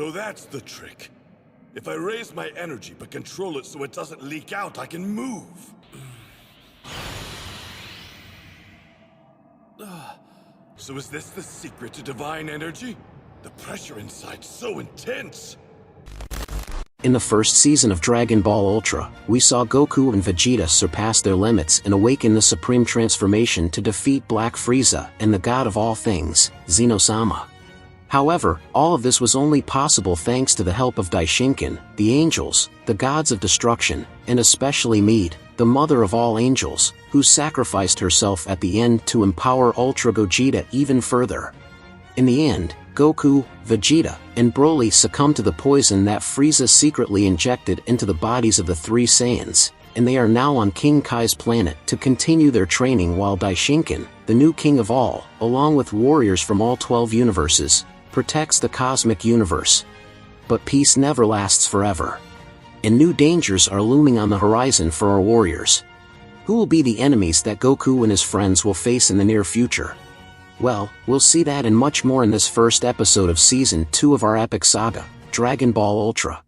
So that's the trick. If I raise my energy but control it so it doesn't leak out, I can move. So is this the secret to divine energy? The pressure inside's so intense. In the first season of Dragon Ball Ultra, we saw Goku and Vegeta surpass their limits and awaken the Supreme Transformation to defeat Black Frieza and the god of all things, Zeno-sama. However, all of this was only possible thanks to the help of Daishinkan, the angels, the gods of destruction, and especially Meid, the mother of all angels, who sacrificed herself at the end to empower Ultra Gogeta even further. In the end, Goku, Vegeta, and Broly succumbed to the poison that Frieza secretly injected into the bodies of the three Saiyans, and they are now on King Kai's planet to continue their training while Daishinkan, the new king of all, along with warriors from all 12 universes, protects the cosmic universe. But peace never lasts forever. And new dangers are looming on the horizon for our warriors. Who will be the enemies that Goku and his friends will face in the near future? Well, we'll see that and much more in this first episode of Season 2 of our epic saga, Dragon Ball Ultra.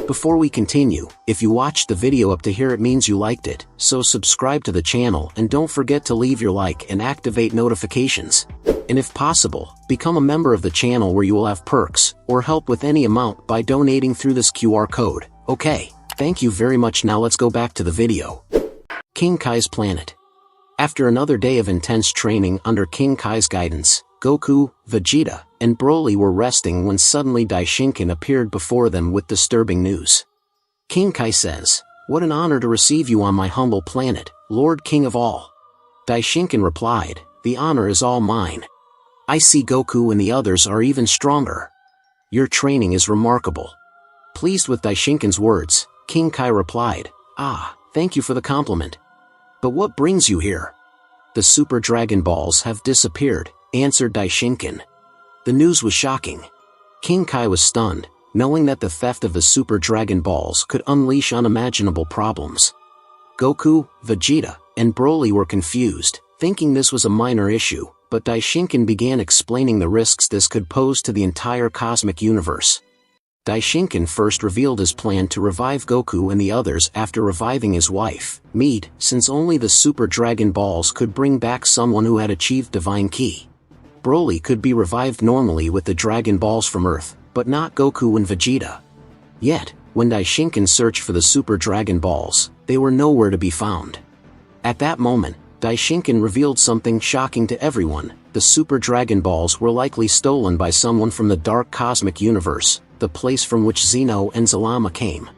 Before we continue, if you watched the video up to here it means you liked it, so subscribe to the channel and don't forget to leave your like and activate notifications. And if possible, become a member of the channel where you will have perks, or help with any amount by donating through this QR code. Okay, thank you very much. Now let's go back to the video. King Kai's planet. After another day of intense training under King Kai's guidance, Goku, Vegeta, and Broly were resting when suddenly Daishinkan appeared before them with disturbing news. King Kai says, "What an honor to receive you on my humble planet, Lord King of all." Daishinkan replied, "The honor is all mine. I see Goku and the others are even stronger. Your training is remarkable." Pleased with Daishinkan's words, King Kai replied, "Ah, thank you for the compliment. But what brings you here?" "The Super Dragon Balls have disappeared," answered Daishinkan. The news was shocking. King Kai was stunned, knowing that the theft of the Super Dragon Balls could unleash unimaginable problems. Goku, Vegeta, and Broly were confused, thinking this was a minor issue, but Daishinkan began explaining the risks this could pose to the entire cosmic universe. Daishinkan first revealed his plan to revive Goku and the others after reviving his wife, Meid, since only the Super Dragon Balls could bring back someone who had achieved Divine Ki. Broly could be revived normally with the Dragon Balls from Earth, but not Goku and Vegeta. Yet, when Daishinkan searched for the Super Dragon Balls, they were nowhere to be found. At that moment, Daishinkan revealed something shocking to everyone: the Super Dragon Balls were likely stolen by someone from the Dark Cosmic Universe, the place from which Zeno and Zalama came.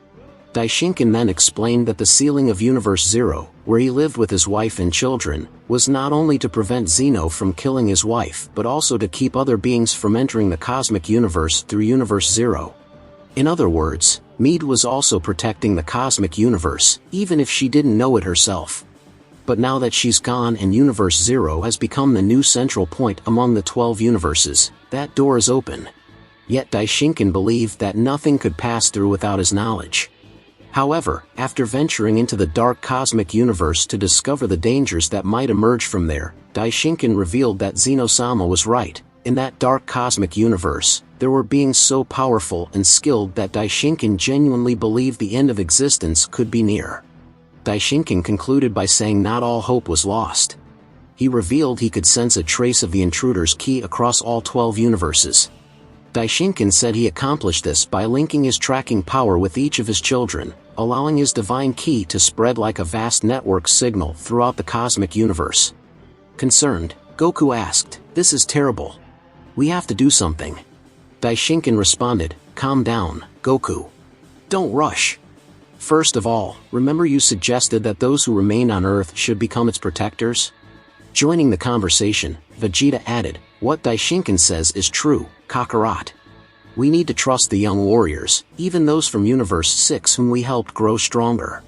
Daishinkan then explained that the sealing of Universe Zero, where he lived with his wife and children, was not only to prevent Zeno from killing his wife but also to keep other beings from entering the cosmic universe through Universe Zero. In other words, Meid was also protecting the cosmic universe, even if she didn't know it herself. But now that she's gone and Universe Zero has become the new central point among the 12 universes, that door is open. Yet Daishinkan believed that nothing could pass through without his knowledge. However, after venturing into the dark cosmic universe to discover the dangers that might emerge from there, Daishinkan revealed that Zeno-sama was right. In that dark cosmic universe, there were beings so powerful and skilled that Daishinkan genuinely believed the end of existence could be near. Daishinkan concluded by saying not all hope was lost. He revealed he could sense a trace of the intruder's key across all 12 universes. Daishinkan said he accomplished this by linking his tracking power with each of his children, allowing his divine key to spread like a vast network signal throughout the cosmic universe. Concerned, Goku asked, "This is terrible. We have to do something." Daishinkan responded, "Calm down, Goku. Don't rush. First of all, remember you suggested that those who remain on Earth should become its protectors?" Joining the conversation, Vegeta added, "What Daishinkan says is true, Kakarot. We need to trust the young warriors, even those from Universe 6 whom we helped grow stronger."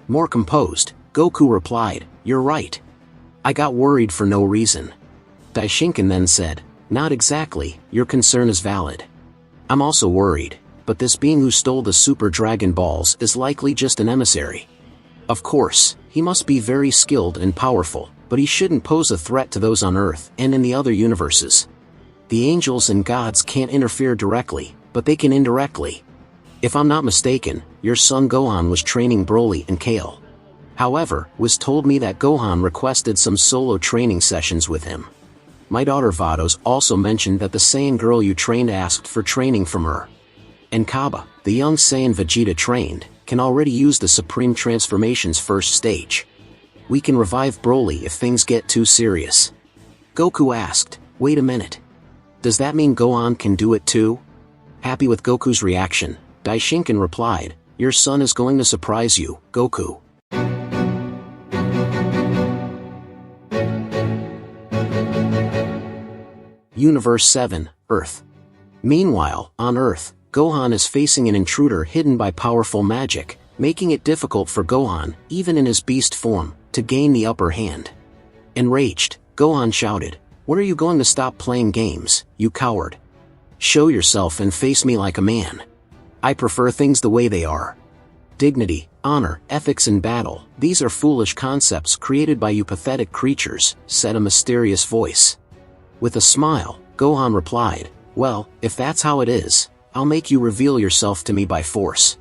More composed, Goku replied, "You're right. I got worried for no reason." Daishinkan then said, "Not exactly, your concern is valid. I'm also worried, but this being who stole the Super Dragon Balls is likely just an emissary. Of course, he must be very skilled and powerful, but he shouldn't pose a threat to those on Earth and in the other universes. The angels and gods can't interfere directly, but they can indirectly. If I'm not mistaken, your son Gohan was training Broly and Kale. However, was told me that Gohan requested some solo training sessions with him. My daughter Vados also mentioned that the Saiyan girl you trained asked for training from her. And Kaba, the young Saiyan Vegeta trained, can already use the Supreme Transformation's first stage. We can revive Broly if things get too serious. Goku asked, wait a minute. Does that mean Gohan can do it too? Happy with Goku's reaction, Daishinkan replied, your son is going to surprise you, Goku. Universe 7, Earth. Meanwhile, on Earth, Gohan is facing an intruder hidden by powerful magic, making it difficult for Gohan, even in his beast form, to gain the upper hand. Enraged, Gohan shouted, "When are you going to stop playing games, you coward? Show yourself and face me like a man. I prefer things the way they are. Dignity, honor, ethics in battle, these are foolish concepts created by you pathetic creatures," said a mysterious voice. With a smile, Gohan replied, "Well, if that's how it is, I'll make you reveal yourself to me by force."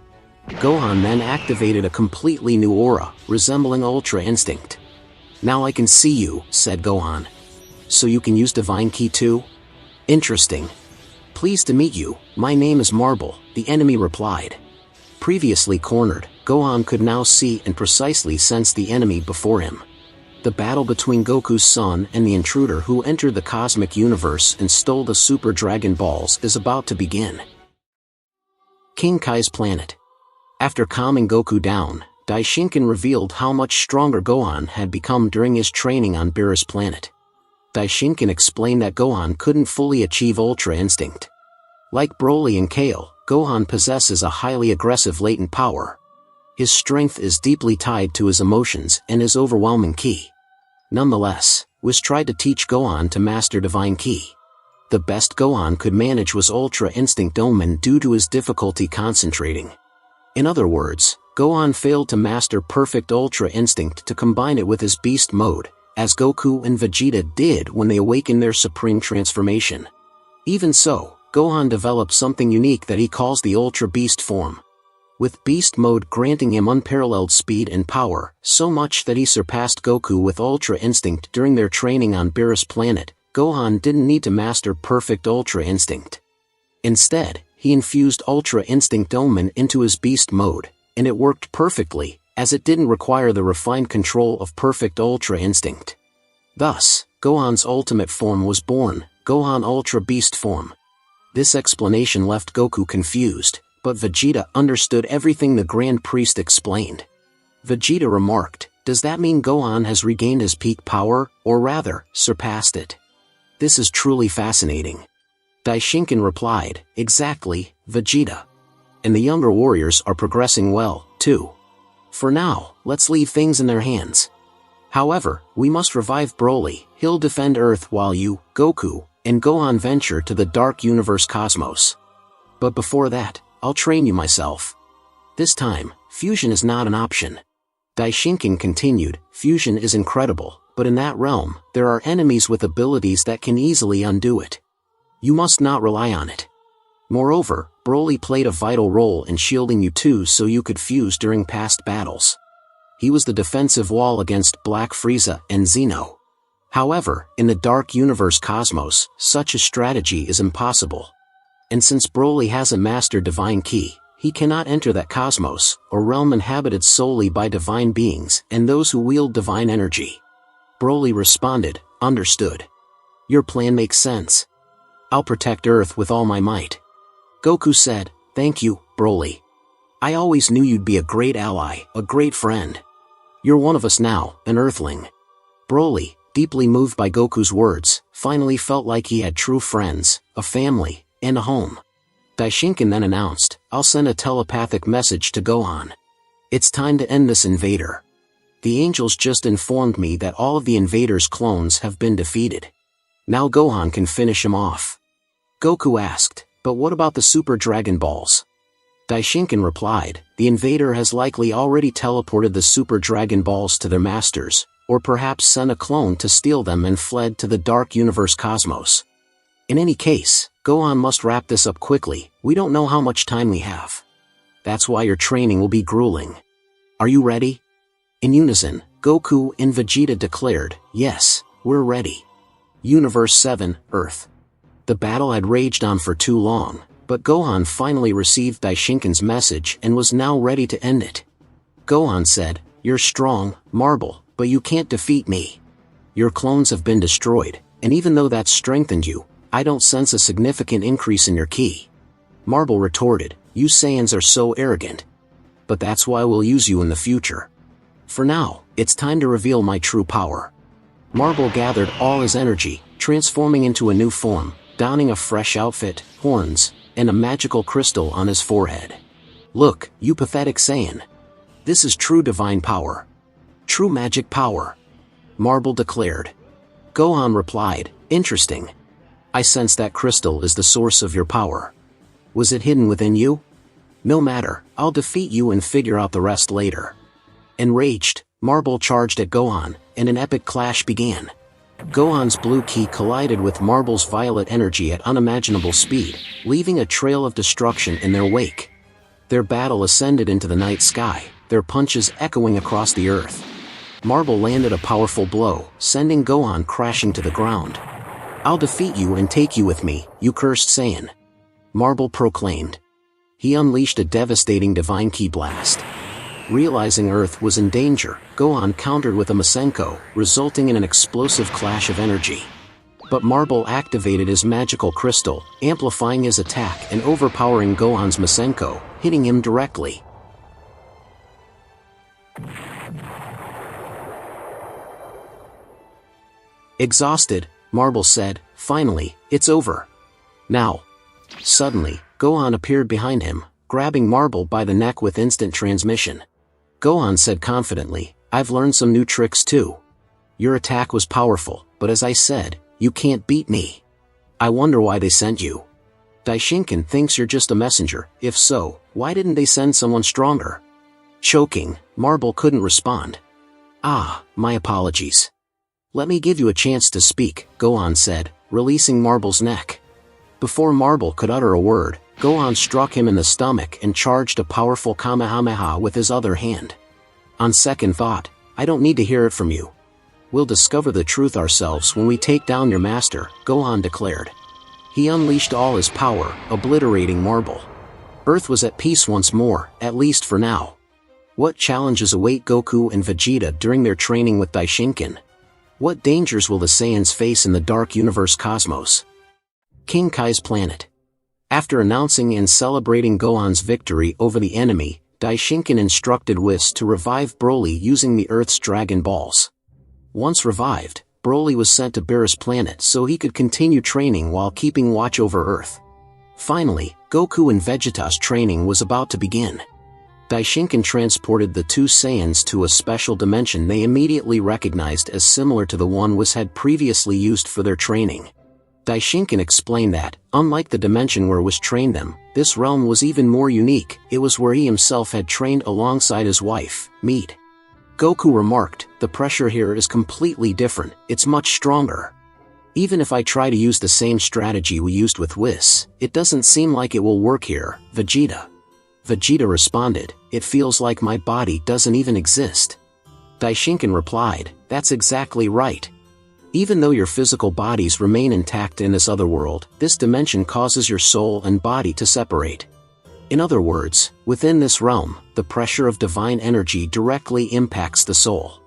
Gohan then activated a completely new aura, resembling Ultra Instinct. "Now I can see you," said Gohan. "So you can use Divine Ki too? Interesting. Pleased to meet you, my name is Marble," the enemy replied. Previously cornered, Gohan could now see and precisely sense the enemy before him. The battle between Goku's son and the intruder who entered the cosmic universe and stole the Super Dragon Balls is about to begin. King Kai's planet. After calming Goku down, Daishinkan revealed how much stronger Gohan had become during his training on Beerus' planet. Daishinkan explained that Gohan couldn't fully achieve Ultra Instinct. Like Broly and Kale, Gohan possesses a highly aggressive latent power. His strength is deeply tied to his emotions and his overwhelming ki. Nonetheless, Whis tried to teach Gohan to master Divine Ki. The best Gohan could manage was Ultra Instinct Omen due to his difficulty concentrating. In other words, Gohan failed to master perfect Ultra Instinct to combine it with his beast mode, as Goku and Vegeta did when they awakened their Supreme Transformation. Even so, Gohan developed something unique that he calls the Ultra Beast form. With Beast Mode granting him unparalleled speed and power, so much that he surpassed Goku with Ultra Instinct during their training on Beerus' planet, Gohan didn't need to master perfect Ultra Instinct. Instead, he infused Ultra Instinct Omen into his Beast Mode, and it worked perfectly, as it didn't require the refined control of perfect Ultra Instinct. Thus, Gohan's ultimate form was born, Gohan Ultra Beast form. This explanation left Goku confused, but Vegeta understood everything the Grand Priest explained. Vegeta remarked, "Does that mean Gohan has regained his peak power, or rather, surpassed it? This is truly fascinating." Daishinkan replied, "Exactly, Vegeta. And the younger warriors are progressing well, too. For now, let's leave things in their hands. However, we must revive Broly, he'll defend Earth while you, Goku, and Gohan venture to the Dark Universe cosmos. But before that, I'll train you myself. This time, fusion is not an option." Daishinkan continued, "Fusion is incredible, but in that realm, there are enemies with abilities that can easily undo it. You must not rely on it. Moreover, Broly played a vital role in shielding you too so you could fuse during past battles. He was the defensive wall against Black Frieza and Xeno. However, in the Dark Universe cosmos, such a strategy is impossible. And since Broly hasn't mastered Divine Ki, he cannot enter that cosmos, or realm inhabited solely by divine beings and those who wield divine energy." Broly responded, "Understood. Your plan makes sense. I'll protect Earth with all my might." Goku said, "Thank you, Broly. I always knew you'd be a great ally, a great friend. You're one of us now, an Earthling." Broly, deeply moved by Goku's words, finally felt like he had true friends, a family, and a home. Daishinkan then announced, "I'll send a telepathic message to Gohan. It's time to end this invader. The angels just informed me that all of the invader's clones have been defeated. Now Gohan can finish him off." Goku asked, "But what about the Super Dragon Balls?" Daishinkan replied, "The invader has likely already teleported the Super Dragon Balls to their masters, or perhaps sent a clone to steal them and fled to the Dark Universe cosmos. In any case, Gohan must wrap this up quickly, we don't know how much time we have. That's why your training will be grueling. Are you ready? In unison, Goku and Vegeta declared, yes, we're ready. Universe 7, Earth. The battle had raged on for too long, but Gohan finally received Daishinkan's message and was now ready to end it. Gohan said, you're strong, Marble, but you can't defeat me. Your clones have been destroyed, and even though that's strengthened you, I don't sense a significant increase in your ki. Marble retorted, you Saiyans are so arrogant. But that's why we'll use you in the future. For now, it's time to reveal my true power. Marble gathered all his energy, transforming into a new form, donning a fresh outfit, horns, and a magical crystal on his forehead. Look, you pathetic Saiyan. This is true divine power. True magic power. Marble declared. Gohan replied, interesting. I sense that crystal is the source of your power. Was it hidden within you? No matter, I'll defeat you and figure out the rest later. Enraged, Marble charged at Gohan, and an epic clash began. Gohan's blue ki collided with Marble's violet energy at unimaginable speed, leaving a trail of destruction in their wake. Their battle ascended into the night sky, their punches echoing across the earth. Marble landed a powerful blow, sending Gohan crashing to the ground. I'll defeat you and take you with me, you cursed Saiyan. Marble proclaimed. He unleashed a devastating divine ki blast. Realizing Earth was in danger, Gohan countered with a Masenko, resulting in an explosive clash of energy. But Marble activated his magical crystal, amplifying his attack and overpowering Gohan's Masenko, hitting him directly. Exhausted, Marble said, finally, it's over. Now. Suddenly, Gohan appeared behind him, grabbing Marble by the neck with instant transmission. Gohan said confidently, I've learned some new tricks too. Your attack was powerful, but as I said, you can't beat me. I wonder why they sent you. Daishinkan thinks you're just a messenger, if so, why didn't they send someone stronger? Choking, Marble couldn't respond. Ah, my apologies. Let me give you a chance to speak, Gohan said, releasing Marble's neck. Before Marble could utter a word, Gohan struck him in the stomach and charged a powerful Kamehameha with his other hand. On second thought, I don't need to hear it from you. We'll discover the truth ourselves when we take down your master, Gohan declared. He unleashed all his power, obliterating Marble. Earth was at peace once more, at least for now. What challenges await Goku and Vegeta during their training with Daishinkan? What dangers will the Saiyans face in the dark universe cosmos? King Kai's planet. After announcing and celebrating Gohan's victory over the enemy, Daishinkan instructed Whis to revive Broly using the Earth's Dragon Balls. Once revived, Broly was sent to Beerus' planet so he could continue training while keeping watch over Earth. Finally, Goku and Vegeta's training was about to begin. Daishinkan transported the two Saiyans to a special dimension they immediately recognized as similar to the one Whis had previously used for their training. Daishinkan explained that, unlike the dimension where Whis trained them, this realm was even more unique, it was where he himself had trained alongside his wife, Mead. Goku remarked, the pressure here is completely different, it's much stronger. Even if I try to use the same strategy we used with Whis, it doesn't seem like it will work here, Vegeta. Vegeta responded, it feels like my body doesn't even exist. Daishinkan replied, that's exactly right. Even though your physical bodies remain intact in this other world, this dimension causes your soul and body to separate. In other words, within this realm, the pressure of divine energy directly impacts the soul.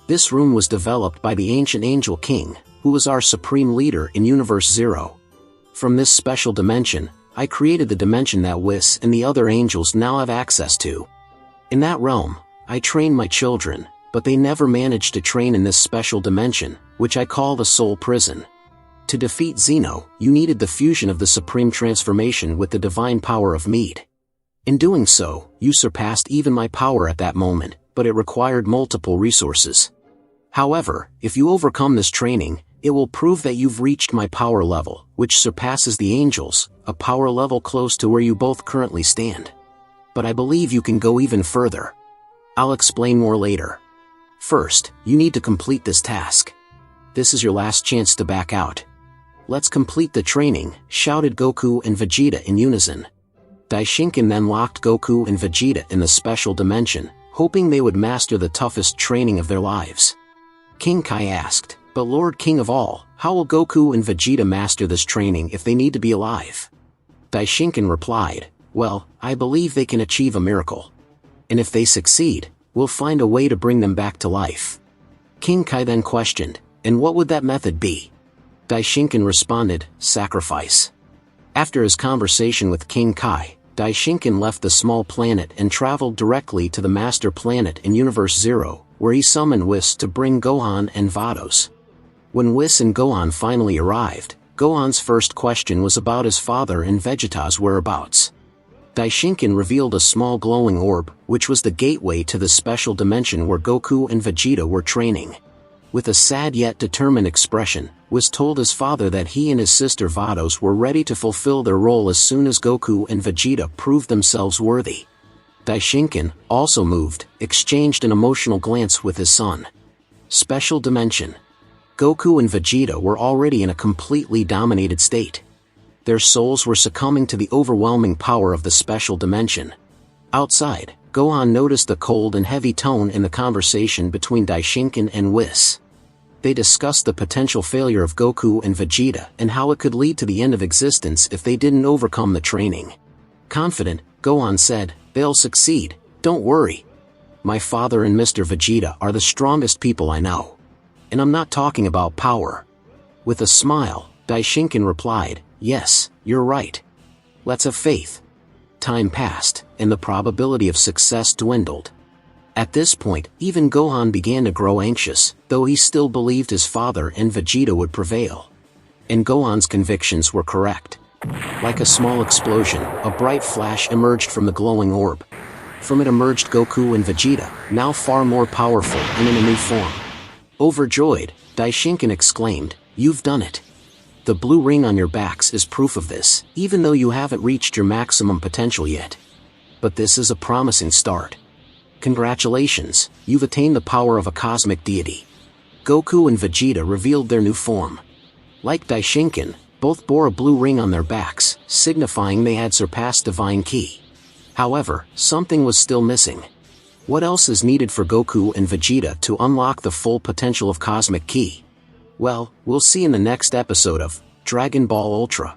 This room was developed by the ancient Angel King, who was our supreme leader in Universe Zero. From this special dimension, I created the dimension that Whis and the other angels now have access to. In that realm, I train my children, but they never managed to train in this special dimension, which I call the Soul Prison. To defeat Xeno, you needed the fusion of the Supreme Transformation with the divine power of Mead. In doing so, you surpassed even my power at that moment, but it required multiple resources. However, if you overcome this training, it will prove that you've reached my power level, which surpasses the angels, a power level close to where you both currently stand. But I believe you can go even further. I'll explain more later. First, you need to complete this task. This is your last chance to back out. "Let's complete the training," shouted Goku and Vegeta in unison. Daishinkan then locked Goku and Vegeta in the special dimension, hoping they would master the toughest training of their lives. King Kai asked, "But Lord King of all, how will Goku and Vegeta master this training if they need to be alive?" Daishinkan replied, "Well, I believe they can achieve a miracle. And if they succeed, we'll find a way to bring them back to life." King Kai then questioned, "And what would that method be?" Daishinkan responded, "Sacrifice." After his conversation with King Kai, Daishinkan left the small planet and traveled directly to the master planet in Universe Zero, where he summoned Whis to bring Gohan and Vados. When Whis and Gohan finally arrived, Gohan's first question was about his father and Vegeta's whereabouts. Daishinkan revealed a small glowing orb, which was the gateway to the special dimension where Goku and Vegeta were training. With a sad yet determined expression, Whis told his father that he and his sister Vados were ready to fulfill their role as soon as Goku and Vegeta proved themselves worthy. Daishinkan, also moved, exchanged an emotional glance with his son. Special dimension. Goku and Vegeta were already in a completely dominated state. Their souls were succumbing to the overwhelming power of the special dimension. Outside, Gohan noticed the cold and heavy tone in the conversation between Daishinkan and Whis. They discussed the potential failure of Goku and Vegeta and how it could lead to the end of existence if they didn't overcome the training. Confident, Gohan said, "They'll succeed, don't worry. My father and Mr. Vegeta are the strongest people I know. And I'm not talking about power." With a smile, Daishinkan replied, "Yes, you're right. Let's have faith." Time passed, and the probability of success dwindled. At this point, even Gohan began to grow anxious, though he still believed his father and Vegeta would prevail. And Gohan's convictions were correct. Like a small explosion, a bright flash emerged from the glowing orb. From it emerged Goku and Vegeta, now far more powerful and in a new form. Overjoyed, Daishinkan exclaimed, "You've done it. The blue ring on your backs is proof of this, even though you haven't reached your maximum potential yet. But this is a promising start. Congratulations, you've attained the power of a cosmic deity." Goku and Vegeta revealed their new form. Like Daishinkan, both bore a blue ring on their backs, signifying they had surpassed divine ki. However, something was still missing. What else is needed for Goku and Vegeta to unlock the full potential of cosmic ki? Well, we'll see in the next episode of Dragon Ball Ultra.